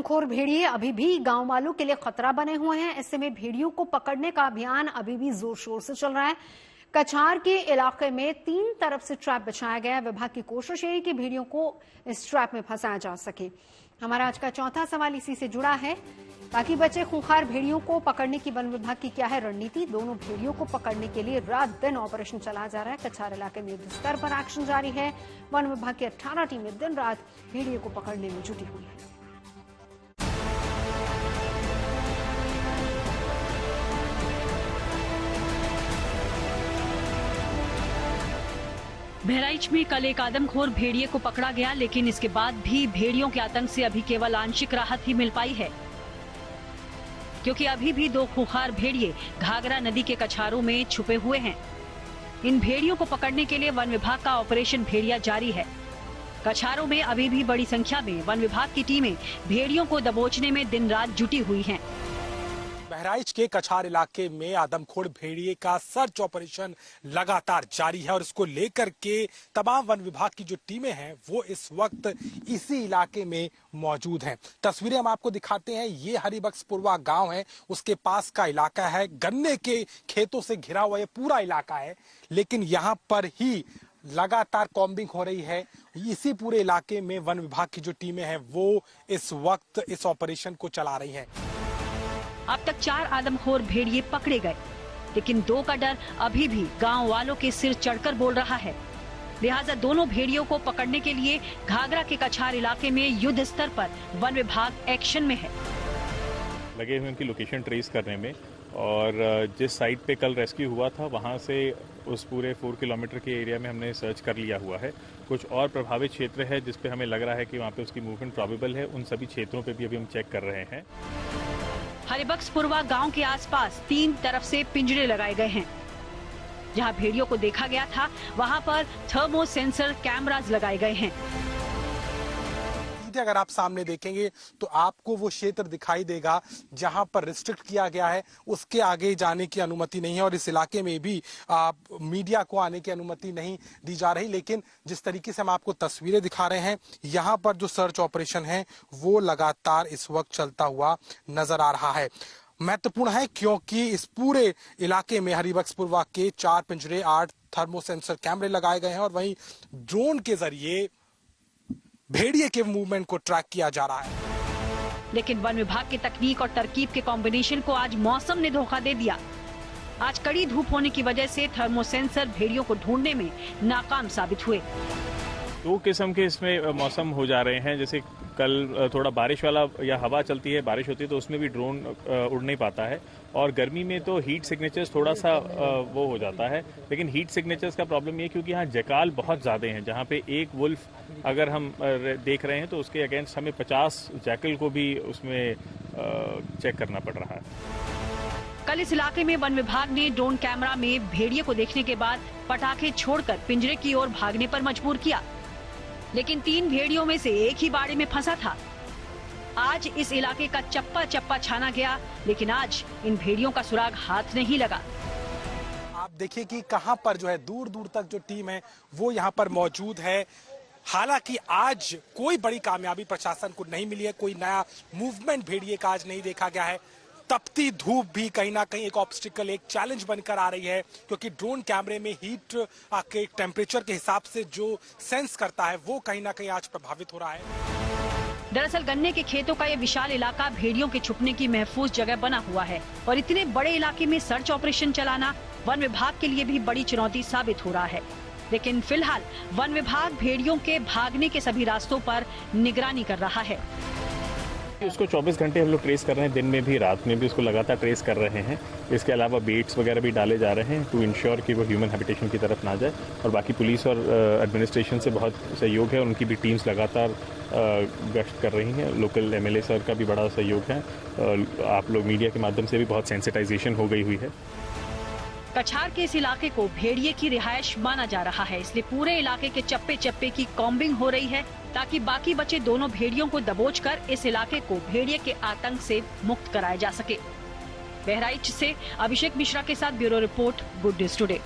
आदमखोर भेड़िए अभी भी गांव वालों के लिए खतरा बने हुए हैं। ऐसे में भेड़ियों को पकड़ने का अभियान अभी भी जोर शोर से चल रहा है। कछार के इलाके में 3 तरफ से ट्रैप बिछाया गया है। विभाग की कोशिश है कि भेड़ियों को इस ट्रैप में फंसाया जा सके। हमारा आज का चौथा सवाल इसी से जुड़ा है। ताकि बचे खूंखार भेड़ियों को पकड़ने की वन विभाग की क्या है रणनीति? दोनों भेड़ियों को पकड़ने के लिए रात दिन ऑपरेशन चलाया जा रहा है। कछार इलाके में युद्ध स्तर पर एक्शन जारी है। वन विभाग की 18 टीमें दिन रात भेड़ियों को पकड़ने में जुटी हुई है। बहराइच में कल एक आदमखोर भेड़िए को पकड़ा गया, लेकिन इसके बाद भी भेड़ियों के आतंक से अभी केवल आंशिक राहत ही मिल पाई है, क्योंकि अभी भी 2 खूंखार भेड़िए घाघरा नदी के कछारों में छुपे हुए हैं। इन भेड़ियों को पकड़ने के लिए वन विभाग का ऑपरेशन भेड़िया जारी है। कछारों में अभी भी बड़ी संख्या में वन विभाग की टीमें भेड़ियों को दबोचने में दिन रात जुटी हुई हैं। बहराइच के कछार इलाके में आदमखोर भेड़िए का सर्च ऑपरेशन लगातार जारी है और इसको लेकर के तमाम वन विभाग की जो टीमें हैं वो इस वक्त इसी इलाके में मौजूद हैं। तस्वीरें हम आपको दिखाते हैं। ये हरिबख्शपुरवा गांव है, उसके पास का इलाका है। गन्ने के खेतों से घिरा हुआ ये पूरा इलाका है, लेकिन यहाँ पर ही लगातार कॉम्बिंग हो रही है। इसी पूरे इलाके में वन विभाग की जो टीमें हैं वो इस वक्त इस ऑपरेशन को चला रही हैं। अब तक 4 आदमखोर भेड़िए पकड़े गए, लेकिन 2 का डर अभी भी गांव वालों के सिर चढ़कर बोल रहा है। लिहाजा दोनों भेड़ियों को पकड़ने के लिए घाघरा के कछार इलाके में युद्ध स्तर पर वन विभाग एक्शन में है। लगे हुए उनकी लोकेशन ट्रेस करने में, और जिस साइट पे कल रेस्क्यू हुआ था वहां से उस पूरे 4 किलोमीटर के एरिया में हमने सर्च कर लिया हुआ है। कुछ और प्रभावित क्षेत्र है जिस पे हमें लग रहा है कि वहाँ पे उसकी मूवमेंट प्रोबेबल है। उन सभी क्षेत्रों पे भी अभी हम चेक कर रहे हैं। हरिबख्शपुरवा गांव के आसपास 3 तरफ से पिंजरे लगाए गए हैं। जहां भेड़ियों को देखा गया था वहां पर थर्मो सेंसर कैमरास लगाए गए हैं। अगर आप सामने देखेंगे तो आपको वो क्षेत्र दिखाई देगा जहां पर रिस्ट्रिक्ट किया गया है, उसके आगे जाने की अनुमति नहीं है और इस इलाके में भी मीडिया को आने की अनुमति नहीं दी जा रही। लेकिन जिस तरीके से हम आपको तस्वीरें दिखा रहे हैं, यहाँ पर जो सर्च ऑपरेशन है वो लगातार इस वक्त चलता हुआ नजर आ रहा है। महत्वपूर्ण है क्योंकि इस पूरे इलाके में हरिबख्शपुरवा के 4 पिंजरे, 8 थर्मो सेंसर कैमरे लगाए गए हैं और वहीं ड्रोन के जरिए भेड़िए के मूवमेंट को ट्रैक किया जा रहा है। लेकिन वन विभाग की तकनीक और तरकीब के कॉम्बिनेशन को आज मौसम ने धोखा दे दिया। आज कड़ी धूप होने की वजह से थर्मो सेंसर भेड़ियों को ढूंढने में नाकाम साबित हुए। 2 किस्म के इसमें मौसम हो जा रहे हैं। जैसे कल थोड़ा बारिश वाला या हवा चलती है, बारिश होती है तो उसमें भी ड्रोन उड़ नहीं पाता है, और गर्मी में तो हीट सिग्नेचर्स थोड़ा सा वो हो जाता है। लेकिन हीट सिग्नेचर्स का प्रॉब्लम ये क्योंकि यहाँ जकाल बहुत ज़्यादा हैं। जहाँ पे एक वुल्फ अगर हम देख रहे हैं तो उसके अगेंस्ट हमें 50 जैकल को भी उसमें चेक करना पड़ रहा है। कल इस इलाके में वन विभाग ने ड्रोन कैमरा में भेड़िए को देखने के बाद पटाखे छोड़कर पिंजरे की ओर भागने पर मजबूर किया, लेकिन 3 भेड़ियों में से एक ही बाड़े में फंसा था। आज इस इलाके का चप्पा चप्पा छाना गया, लेकिन आज इन भेड़ियों का सुराग हाथ नहीं लगा। आप देखिए कि कहां पर जो है दूर दूर तक जो टीम है वो यहां पर मौजूद है। हालांकि आज कोई बड़ी कामयाबी प्रशासन को नहीं मिली है, कोई नया मूवमेंट भेड़िए का आज नहीं देखा गया है। तपती धूप भी कहीं ना कहीं एक ऑब्स्टिकल, एक चैलेंज बनकर आ रही है, क्योंकि ड्रोन कैमरे में हीट के टेम्परेचर के हिसाब से जो सेंस करता है वो कहीं ना कहीं आज प्रभावित हो रहा है। दरअसल गन्ने के खेतों का ये विशाल इलाका भेड़ियों के छुपने की महफूज जगह बना हुआ है, और इतने बड़े इलाके में सर्च ऑपरेशन चलाना वन विभाग के लिए भी बड़ी चुनौती साबित हो रहा है। लेकिन फिलहाल वन विभाग भेड़ियों के भागने के सभी रास्तों पर निगरानी कर रहा है। उसको 24 घंटे हम लोग ट्रेस कर रहे हैं, दिन में भी रात में भी उसको लगातार ट्रेस कर रहे हैं। इसके अलावा बेट्स वगैरह भी डाले जा रहे हैं टू इंश्योर कि वो ह्यूमन हैबिटेशन की तरफ ना जाए। और बाकी पुलिस और एडमिनिस्ट्रेशन से बहुत सहयोग है, उनकी भी टीम्स लगातार गश्त कर रही हैं। लोकल एमएलए सर का भी बड़ा सहयोग है। आप लोग मीडिया के माध्यम से भी बहुत सेंसिटाइजेशन हो गई हुई है। कछार के इस इलाके को भेड़िए की रिहायश माना जा रहा है, इसलिए पूरे इलाके के चप्पे चप्पे की कॉम्बिंग हो रही है ताकि बाकी बचे दोनों भेड़ियों को दबोचकर इस इलाके को भेड़िए के आतंक से मुक्त कराया जा सके। बहराइच से अभिषेक मिश्रा के साथ bureau report, good news today.